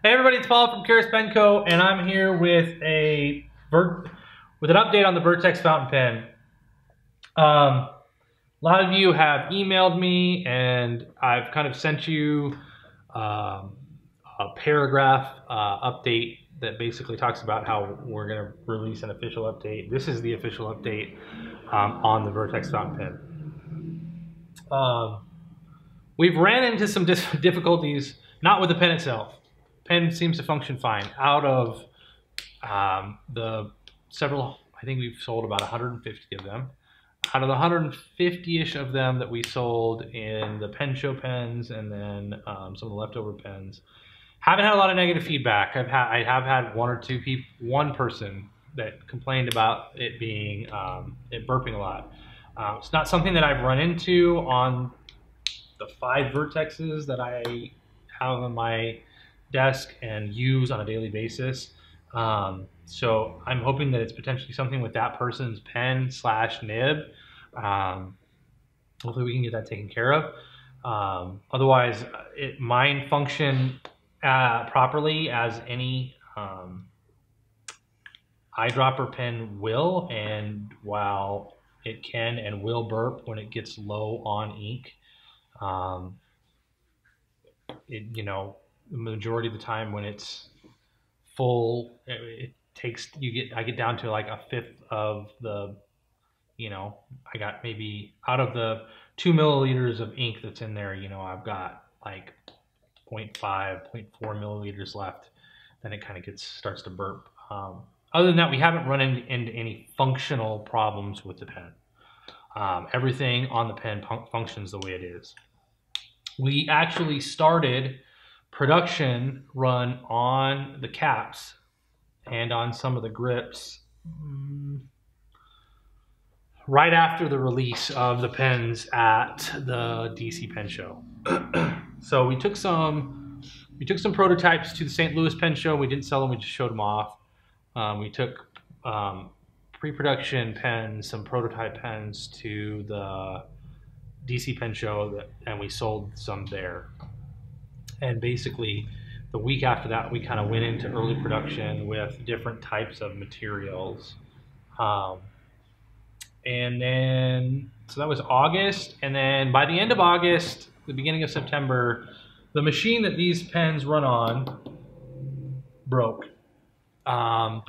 Hey everybody, it's Paul from Karis Pen Co, and I'm here with an update on the Vertex fountain pen. A lot of you have emailed me, and I've kind of sent you a paragraph update that basically talks about how we're going to release an official update. This is the official update on the Vertex fountain pen. We've ran into some difficulties, not with the pen itself. Pen seems to function fine. Out of the several, I think we've sold about 150 of them. Out of the 150-ish of them that we sold in the pen show pens and then some of the leftover pens, haven't had a lot of negative feedback. I have had one person that complained about it being it burping a lot. It's not something that I've run into on the 5 Vertexes that I have on my desk and use on a daily basis. So I'm hoping that it's potentially something with that person's pen / nib. Hopefully we can get that taken care of. Otherwise, mine function properly as any eyedropper pen will, and while it can and will burp when it gets low on ink, the majority of the time when it's full, I get down to like a fifth of the, I got maybe out of the 2 milliliters of ink that's in there, I've got like 0.5, 0.4 milliliters left. Then it kind of starts to burp. Other than that, we haven't run into any functional problems with the pen. Everything on the pen functions the way it is. We actually started production run on the caps and on some of the grips right after the release of the pens at the DC Pen Show. So we took some prototypes to the St. Louis Pen Show. We didn't sell them, we just showed them off. We took pre-production pens, some prototype pens to the DC Pen Show, and we sold some there. And basically, the week after that, we kind of went into early production with different types of materials. And then, so that was August. And then by the end of August, the beginning of September, the machine that these pens run on broke. Well,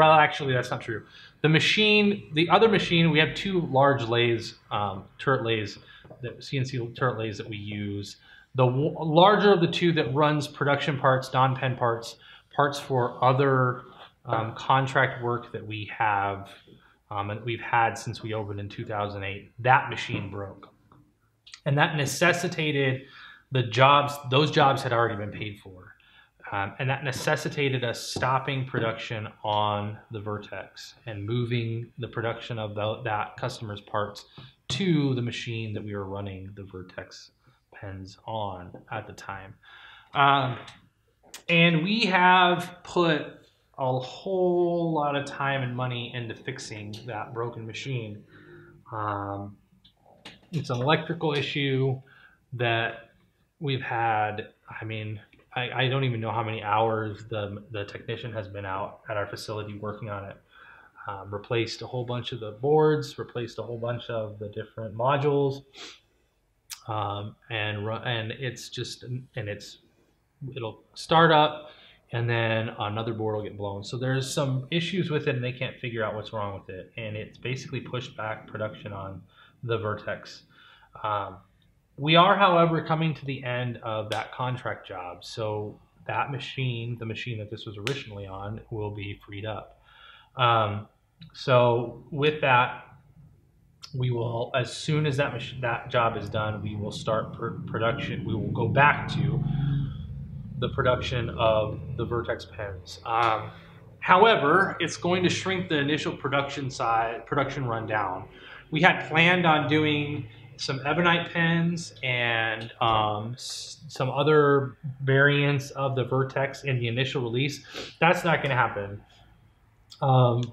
actually, that's not true. The other machine, we have 2 large lathes, turret lathes, CNC turret lathes that we use. The larger of the 2 that runs production parts, non-pen parts for other contract work that we have, and we've had since we opened in 2008, that machine broke. And that necessitated those jobs had already been paid for. And that necessitated us stopping production on the Vertex and moving the production of that customer's parts to the machine that we were running the Vertex pens on at the time. And we have put a whole lot of time and money into fixing that broken machine. It's an electrical issue that we've had. I don't even know how many hours the technician has been out at our facility working on it. Replaced a whole bunch of the boards, replaced a whole bunch of the different modules, and it'll start up, and then another board will get blown. So there's some issues with it, and they can't figure out what's wrong with it, and it's basically pushed back production on the Vertex. We are, however, coming to the end of that contract job, so that machine, the machine that this was originally on, will be freed up. So with that, we will, as soon as that job is done, we will start production. We will go back to the production of the Vertex pens. However, it's going to shrink the initial production run down. We had planned on doing some ebonite pens and some other variants of the Vertex in the initial release. That's not going to happen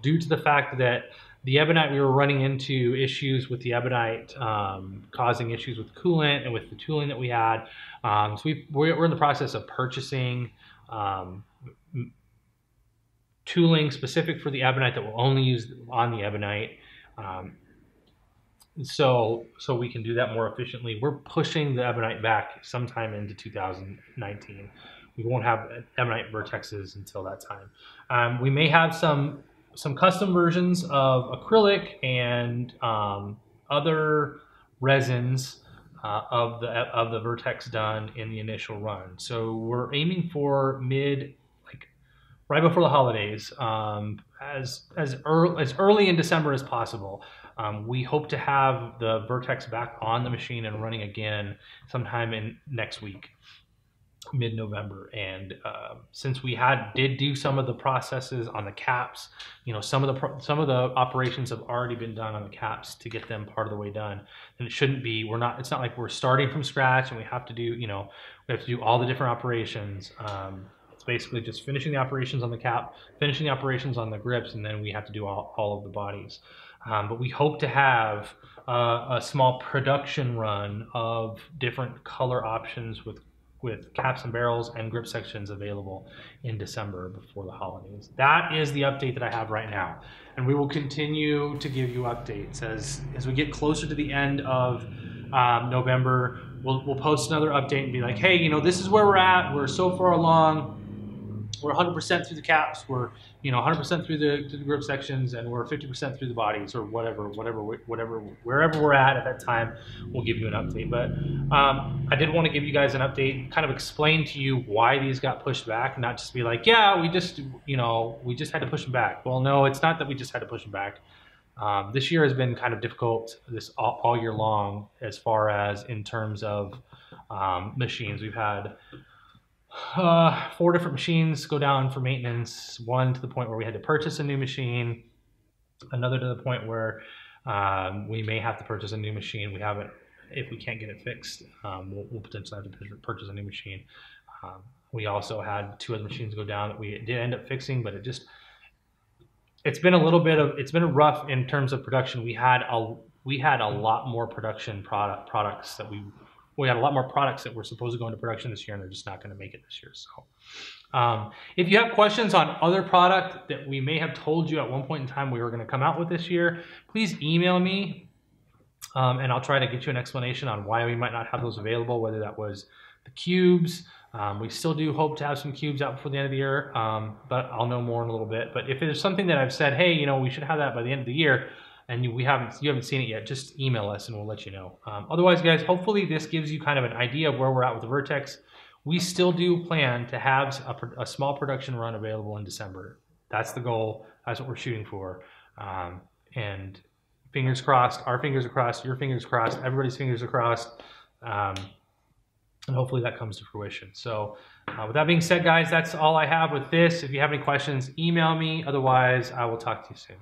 due to the fact that the ebonite, we were running into issues with the ebonite causing issues with coolant and with the tooling that we had. So we're in the process of purchasing tooling specific for the ebonite that we'll only use on the ebonite. So we can do that more efficiently. We're pushing the ebonite back sometime into 2019. We won't have ebonite vertexes until that time. We may have some custom versions of acrylic and other resins of the Vertex done in the initial run. So we're aiming for right before the holidays, as early in December as possible. We hope to have the Vertex back on the machine and running again sometime in next week, mid-November. And since we did do some of the processes on the caps, some of the operations have already been done on the caps to get them part of the way done. And it shouldn't be. It's not like we're starting from scratch and we have to do all the different operations. It's basically just finishing the operations on the cap, finishing the operations on the grips, and then we have to do all of the bodies. But we hope to have a small production run of different color options with caps and barrels and grip sections available in December before the holidays. That is the update that I have right now. And we will continue to give you updates as we get closer to the end of November. We'll post another update and be like, hey, this is where we're at. We're so far along. We're 100% through the caps. We're 100% through the grip sections, and we're 50% through the bodies, or whatever, wherever we're at that time, we'll give you an update. But I did want to give you guys an update, kind of explain to you why these got pushed back, not just be like, yeah, we just had to push them back. Well, no, it's not that we just had to push them back. This year has been kind of difficult all year long, as far as in terms of machines. We've had 4 different machines go down for maintenance, one to the point where we had to purchase a new machine, another to the point where we may have to purchase a new machine. If we can't get it fixed, we'll potentially have to purchase a new machine. We also had 2 other machines go down that we did end up fixing, but it's been rough in terms of production. We had a lot more production products that we had a lot more products that were supposed to go into production this year, and they're just not going to make it this year. So if you have questions on other product that we may have told you at one point in time we were going to come out with this year, please email me, and I'll try to get you an explanation on why we might not have those available, whether that was the cubes. We still do hope to have some cubes out before the end of the year, but I'll know more in a little bit. But if there's something that I've said, hey, we should have that by the end of the year, and you haven't seen it yet, just email us and we'll let you know. Otherwise, guys, hopefully this gives you kind of an idea of where we're at with the Vertex. We still do plan to have a small production run available in December. That's the goal. That's what we're shooting for. And fingers crossed, our fingers are crossed, your fingers crossed, everybody's fingers are crossed. And hopefully that comes to fruition. So with that being said, guys, that's all I have with this. If you have any questions, email me. Otherwise, I will talk to you soon.